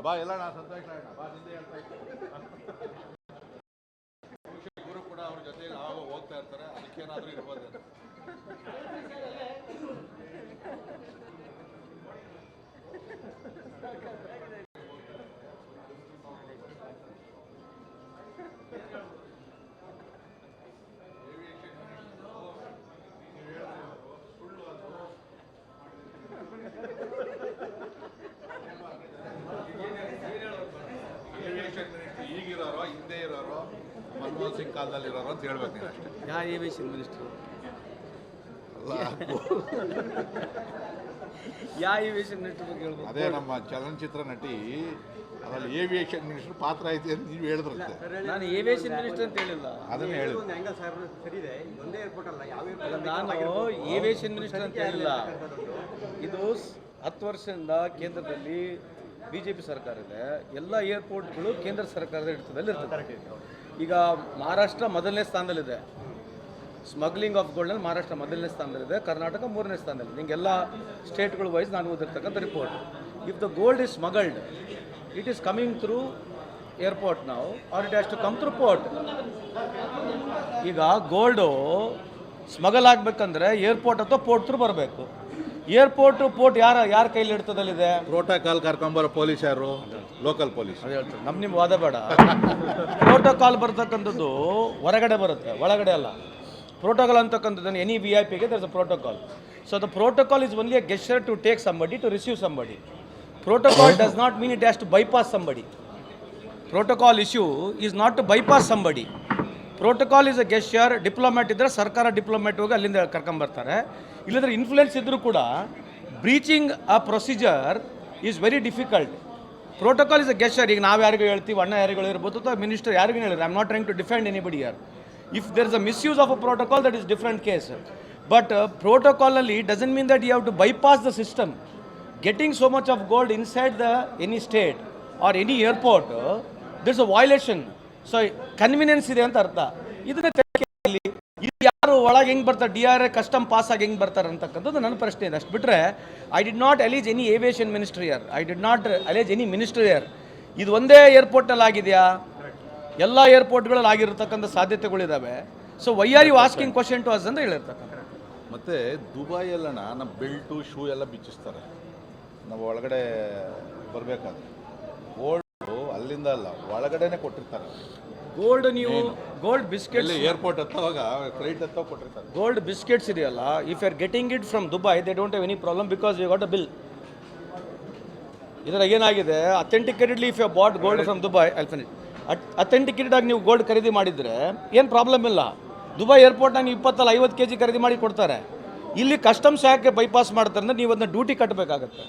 ಬಾ ಎಲ್ಲ ನಾ ಸಂತೋಷ ಬಾ ನಿಂದೆ ಹೇಳ್ತಾ ಗುರು ಕೂಡ ಅವ್ರ ಜೊತೆಗೆ ಆವಾಗ ಹೋಗ್ತಾ ಇರ್ತಾರೆ, ಅದಕ್ಕೇನಾದರೂ ಇರ್ಬೋದು. ಈಗಿರೋರೋ ಹಿಂದೆ ಇರೋರೋ ಮನಮೋಹನ್ ಸಿಂಗ್ ಕಾಲದಲ್ಲಿ ಇರೋರು ಅಂತ ಹೇಳ್ಬೇಕು ನೀನು ಅಷ್ಟೇ. ಯಾವ ಏವಿಯೇಷನ್ ಮಿನಿಸ್ಟ್ರು? ಅಲ್ಲ, ಯಾವ ಏವಿಯೇಷನ್ ಮಿನಿಸ್ಟರ್ ಬಗ್ಗೆ ಹೇಳ್ಬೋದು? ಅದೇ ನಮ್ಮ ಚಲನಚಿತ್ರ ನಟಿ ಅದರಲ್ಲಿ ಏವಿಯೇಷನ್ ಮಿನಿಸ್ಟರ್ ಪಾತ್ರ ಐತಿ ಅಂತ ನೀವು ಹೇಳಿದ್ರಂತೆ. ನಾನು ಏವಿಯೇಷನ್ ಮಿನಿಸ್ಟರ್ ಅಂತ ಹೇಳಿಲ್ಲ, ಅದನ್ನೇ ಹೇಳಿದ್ರು. ನಾನು ಏವಿಯೇಷನ್ ಮಿನಿಸ್ಟರ್ ಅಂತ ಹೇಳಿಲ್ಲ. ಇದು 10 ವರ್ಷದಿಂದ ಕೇಂದ್ರದಲ್ಲಿ BJP ಸರ್ಕಾರ ಇದೆ. ಎಲ್ಲ ಏರ್ಪೋರ್ಟ್ಗಳು ಕೇಂದ್ರ ಸರ್ಕಾರದ ಹಿಡಿತದಲ್ಲಿ ಇರ್ತದೆ. ಈಗ ಮಹಾರಾಷ್ಟ್ರ ಮೊದಲನೇ ಸ್ಥಾನದಲ್ಲಿದೆ, ಸ್ಮಗ್ಲಿಂಗ್ ಆಫ್ ಗೋಲ್ಡ್ನಲ್ಲಿ ಮಹಾರಾಷ್ಟ್ರ ಮೊದಲನೇ ಸ್ಥಾನದಲ್ಲಿದೆ, ಕರ್ನಾಟಕ 3ನೇ ಸ್ಥಾನದಲ್ಲಿದೆ. ನಿಮಗೆಲ್ಲ ಸ್ಟೇಟ್ಗಳು ವೈಸ್ ನಾನು ಓದಿರ್ತಕ್ಕಂಥ report. If the gold is smuggled, it is coming through airport ನಾವು, or it has to come through port. ಈಗ ಗೋಲ್ಡು ಸ್ಮಗಲ್ ಆಗಬೇಕಂದ್ರೆ ಏರ್ಪೋರ್ಟ್ ಅಥವಾ ಪೋರ್ಟ್ ಥ್ರೂ ಬರಬೇಕು. ಏರ್ಪೋರ್ಟು ಪೋರ್ಟ್ ಯಾರ ಕೈಲಿ ಹಿಡಿತದಲ್ಲಿದೆ? ಪ್ರೋಟೋಕಾಲ್ ಕರ್ಕೊಂಬರೋ ಪೊಲೀಸ್ ಯಾರು? Local police. ಅದು ಹೇಳ್ತಾರೆ. ನಿಮ್ಮ ವಾದ ಬೇಡ. ಪ್ರೋಟೋಕಾಲ್ ಬರ್ತಕ್ಕಂಥದ್ದು ಹೊರಗಡೆ ಬರುತ್ತೆ, ಒಳಗಡೆ ಅಲ್ಲ. ಪ್ರೋಟೋಕಾಲ್ ಅಂತಕ್ಕಂಥದ್ದನ್ನು ಎನಿ VIP ಗೆ there is a protocol. So the protocol is only a gesture to take somebody, to receive somebody. Protocol does not mean it has to bypass somebody. Protocol issue is not to bypass somebody. Protocol is a gesture. Diplomat ಇದ್ದರೆ ಸರ್ಕಾರ Diplomat ಹೋಗಿ ಅಲ್ಲಿಂದ ಕರ್ಕೊಂಬರ್ತಾರೆ. ಇಲ್ಲಂದ್ರೆ influence ಇದ್ದರೂ ಕೂಡ ಬ್ರೀಚಿಂಗ್ ಅ procedure is very difficult. Protocol is a gesture. ಈಗ ನಾವು ಯಾರಿಗೂ ಹೇಳ್ತೀವಿ, ಅಣ್ಣ ಯಾರಿಗೂ ಇರ್ಬೋದು ಅಥವಾ ಮಿನಿಸ್ಟರ್ ಯಾರಿಗೂ ಹೇಳಿದ್ರೆ, I am not trying to defend anybody ಯರ್. If there is a misuse of a protocol, that is different case. But ಪ್ರೋಟೋಕಾಲಲ್ಲಿ doesn't mean that you have to bypass the system. Getting so much of gold inside any state or any airport, there's a violation. So convenience ಇದೆ ಅಂತ ಅರ್ಥ. ಇದನ್ನ ತನಿಖೆಯಲ್ಲಿ ಇದು ಯಾರು ಒಳಗೆ ಹೆಂಗೆ ಬರ್ತಾರೆ, DRA ಕಸ್ಟಮ್ ಪಾಸ್ ಆಗಿ ಹೆಂಗೆ ಬರ್ತಾರೆ ಅಂತಕ್ಕಂಥದ್ದು ನನ್ನ ಪ್ರಶ್ನೆ ಇದೆ. ಅಷ್ಟು ಬಿಟ್ಟರೆ I did not allege any aviation ministry ಇಯರ್, I did not allege any ministry ಇಯರ್. ಇದು ಒಂದೇ ಏರ್ಪೋರ್ಟಲ್ಲಿ ಆಗಿದೆಯಾ? ಎಲ್ಲ ಏರ್ಪೋರ್ಟ್ಗಳಲ್ಲಿ ಆಗಿರತಕ್ಕಂಥ ಸಾಧ್ಯತೆಗಳಿದ್ದಾವೆ. So why are you asking question to us ಅಂತ ಹೇಳಿರ್ತಕ್ಕಂಥ. ಮತ್ತು ದುಬೈಯಲ್ಲಣ ನಮ್ಮ ಬೆಲ್ಟು ಶೂ ಎಲ್ಲ ಬಿಚ್ಚಿಸ್ತಾರೆ ನಾವು ಒಳಗಡೆ ಬರಬೇಕಾದ್ರೆ. ಗೋಲ್ಡು ಅಲ್ಲಿಂದ ಅಲ್ಲ, ಒಳಗಡೆನೆ ಕೊಟ್ಟಿರ್ತಾರೆ. ಗೋಲ್ಡ್ ನೀವು ಗೋಲ್ಡ್ ಬಿಸ್ಕೆಟ್ಸ್ ಏರ್ಪೋರ್ಟ್ ಹತ್ತವಾಗ ಫ್ಲೈಟ್ ಹತ್ತೋ ಕೊಟ್ಟಿರ್ತಾರೆ. ಗೋಲ್ಡ್ ಬಿಸ್ಕೆಟ್ಸ್ ಇದೆಯಲ್ಲ, if you are getting it from Dubai, they don't have any problem because you got a bill. ಇದರ ಏನಾಗಿದೆ, authenticatedly if you bought gold from Dubai, authenticated ಆಗಿ ನೀವು gold ಖರೀದಿ ಮಾಡಿದರೆ ಏನು ಪ್ರಾಬ್ಲಮ್ ಇಲ್ಲ. ದುಬೈ ಏರ್ಪೋರ್ಟ್ನಾಗ ನೀವು 20-50 kg ಖರೀದಿ ಮಾಡಿ ಕೊಡ್ತಾರೆ. ಇಲ್ಲಿ ಕಸ್ಟಮ್ಸ್ ಯಾಕೆ ಬೈಪಾಸ್ ಮಾಡ್ತಾರೆ ಅಂದರೆ ನೀವು ಅದನ್ನ ಡ್ಯೂಟಿ ಕಟ್ಟಬೇಕಾಗತ್ತೆ.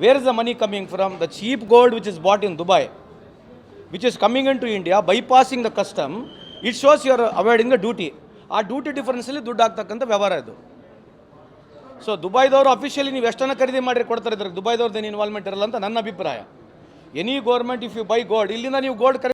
Where is the money coming from? The cheap gold which is bought in Dubai, which is coming into India, bypassing the custom, it shows you are avoiding the duty. ಆ duty ಡಿಫರೆನ್ಸಲ್ಲಿ ದುಡ್ಡು ಆಗ್ತಕ್ಕಂಥ ವ್ಯವಹಾರ ಇದು. So ದುಬೈದವರು officially ನೀವು ಎಷ್ಟನ್ನು ಖರೀದಿ ಮಾಡಿ ಕೊಡ್ತಾರೆ, ಇದ್ರೆ ದುಬೈದವ್ರದ್ದೇನು ಇನ್ವಾಲ್ವ್ಮೆಂಟ್ ಇರಲ್ಲ ಅಂತ ನನ್ನ ಅಭಿಪ್ರಾಯ. Any government if you buy gold, ಇಲ್ಲಿಂದ ನೀವು ಗೋಲ್ಡ್